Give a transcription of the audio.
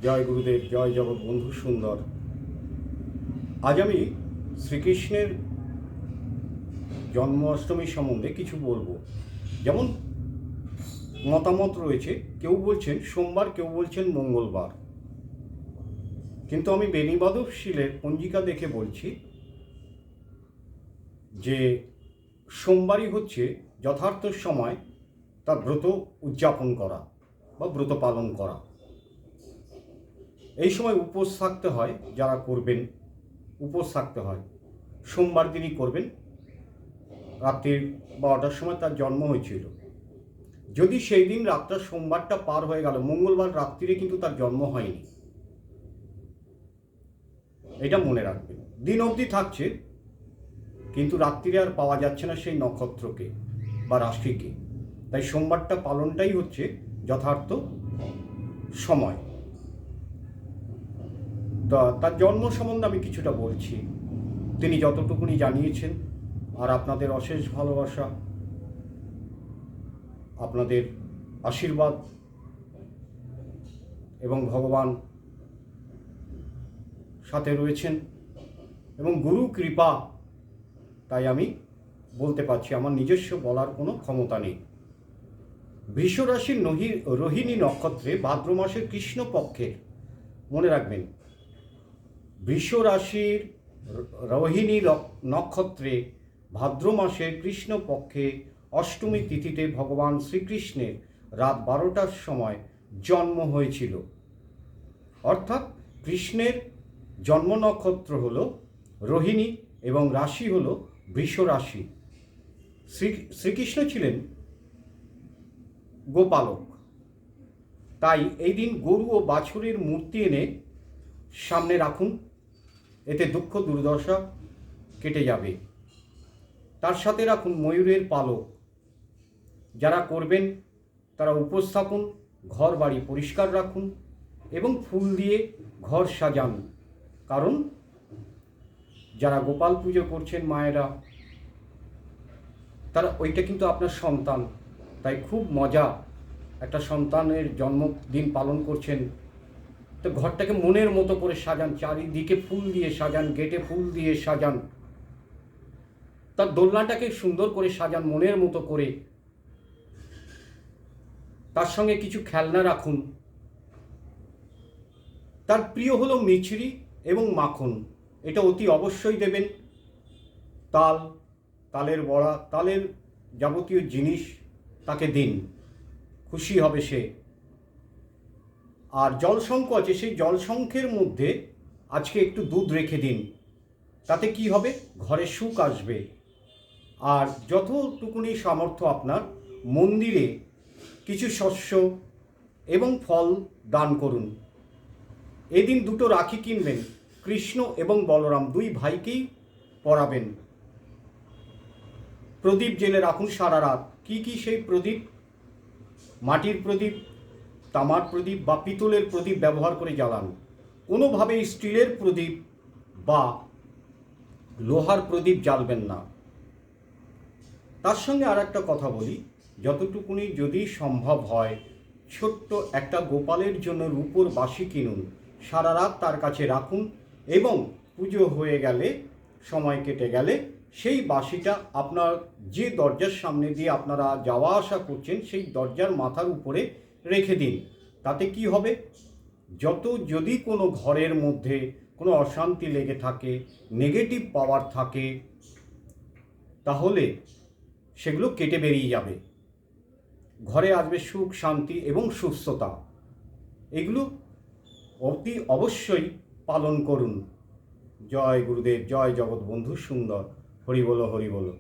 জয় গুরুদেব, জয় জগৎ বন্ধু সুন্দর। আজ আমি শ্রীকৃষ্ণের জন্মাষ্টমী সম্বন্ধে কিছু বলবো। যেমন মতামত রয়েছে, কেউ বলছেন সোমবার, কেউ বলছেন মঙ্গলবার, কিন্তু আমি বেণীমাধবশীলের পঞ্জিকা দেখে বলছি যে সোমবারই হচ্ছে যথার্থ সময় তার ব্রত উদযাপন করা বা ব্রত পালন করা। এই সময় উপোস থাকতে হয়, যারা করবেন উপোস থাকতে হয়। সোমবার দিনই করবেন। রাত্রির 12টার সময় তার জন্ম হয়েছিল। যদি সেই দিন রাতটা সোমবারটা পার হয়ে গেল, মঙ্গলবার রাত্রিরে কিন্তু তার জন্ম হয়নি, এটা মনে রাখবেন। দিন অবধি থাকছে, কিন্তু রাত্রিরে আর পাওয়া যাচ্ছে না সেই নক্ষত্রকে বা রাশিকে। তাই সোমবারটা পালনটাই হচ্ছে যথার্থ সময়। তার জন্ম সম্বন্ধে আমি কিছুটা বলছি, তিনি যতটুকুনি জানিয়েছেন। আর আপনাদের অশেষ ভালোবাসা, আপনাদের আশীর্বাদ এবং ভগবান সাথে রয়েছেন এবং গুরু কৃপা, তাই আমি বলতে পারছি। আমার নিজস্ব বলার কোনো ক্ষমতা নেই। বৃষ রাশির রোহিণী নক্ষত্রে ভাদ্র মাসের কৃষ্ণপক্ষের, মনে রাখবেন, বৃষ রাশির রোহিণী নক্ষত্রে ভাদ্র মাসের কৃষ্ণপক্ষে অষ্টমী তিথিতে ভগবান শ্রীকৃষ্ণের রাত 12টার সময় জন্ম হয়েছিল। অর্থাৎ কৃষ্ণের জন্ম নক্ষত্র হল রোহিণী এবং রাশি হল বৃষ রাশি। শ্রীকৃষ্ণ ছিলেন গোপালক, তাই এই দিন গরু ও বাছুরের মূর্তি এনে সামনে রাখুন, এতে দুঃখ দুর্দশা কেটে যাবে। তার সাথে রাখুন ময়ূরের পালক। যারা করবেন তারা উপোস থাকুন, ঘর বাড়ি পরিষ্কার রাখুন এবং ফুল দিয়ে ঘর সাজান। কারণ যারা গোপাল পুজো করছেন মায়েরা, তারা ওইটা কিন্তু আপনার সন্তান, তাই খুব মজা। একটা সন্তানের জন্মদিন পালন করছেন, তো ঘরটাকে মনের মতো করে সাজান, চারিদিকে ফুল দিয়ে সাজান, গেটে ফুল দিয়ে সাজান, তার দোলনাটাকে সুন্দর করে সাজান মনের মতো করে। তার সঙ্গে কিছু খেলনা রাখুন। তার প্রিয় হলো মিছরি এবং মাখন, এটা অতি অবশ্যই দেবেন। তালের বড়া, তালের যাবতীয় জিনিস তাকে দিন, খুশি হবে সে। আর জলশঙ্খ আছে, সেই জলশঙ্খের মধ্যে আজকে একটু দুধ রেখে দিন, তাতে কি হবে, ঘরে সুখ আসবে। আর যতটুকুনি সামর্থ্য আপনার, মন্দিরে কিছু শস্য এবং ফল দান করুন। এদিন দুটো রাখি কিনবেন, কৃষ্ণ এবং বলরাম দুই ভাইকেই পরাবেন। প্রদীপ জেলে রাখুন সারা রাত। কি কি সেই প্রদীপ? মাটির প্রদীপ, তামার প্রদীপ বা পিতলের প্রদীপ ব্যবহার করে জ্বালান। কোনোভাবেই স্টিলের প্রদীপ বা লোহার প্রদীপ জ্বালবেন না। তার সঙ্গে আর একটা কথা বলি, যতটুকুনি যদি সম্ভব হয়, ছোট্ট একটা গোপালের জন্য রূপোর বাঁশি কিনুন, সারা রাত তার কাছে রাখুন এবং পুজো হয়ে গেলে, সময় কেটে গেলে, সেই বাঁশিটা আপনার যে দরজার সামনে দিয়ে আপনারা যাওয়া আসা করছেন সেই দরজার মাথার উপরে রেখে দিন। তাতে কি হবে, যদি কোনো ঘরের মধ্যে কোনো অশান্তি লেগে থাকে, নেগেটিভ পাওয়ার থাকে, তাহলে সেগুলো কেটে বেরিয়ে যাবে। ঘরে আসবে সুখ, শান্তি এবং সুস্থতা। এগুলো অতি অবশ্যই পালন করুন। জয় গুরুদেব, জয় জগৎ বন্ধু সুন্দর। হরি বলো, হরি বলো।